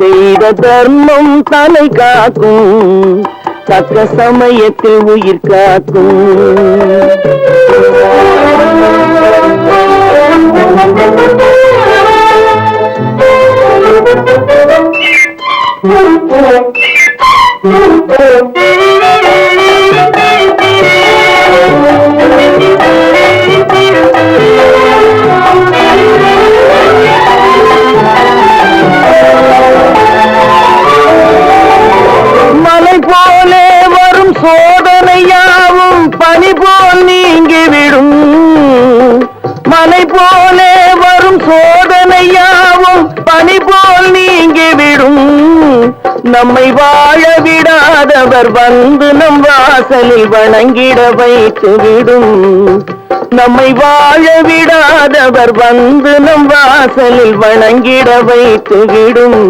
செய்த தர்மம் தலை காக்கும், தக்க சமயத்தில் உயிர் காக்கும். மலை போலே வரும் சோதனையாவும் பனி போல் நீங்கிவிடும். மலை போலே வரும் சோதனையாவும் பனி போல் நீங்கிவிடும். நம்மை வாழ விடாதவர் வந்து நம் வாசலில் வணங்கிட வைத்துவிடும். நம்மை வாழ விடாதவர் வந்து நம் வாசலில் வணங்கிட வைத்துவிடும்.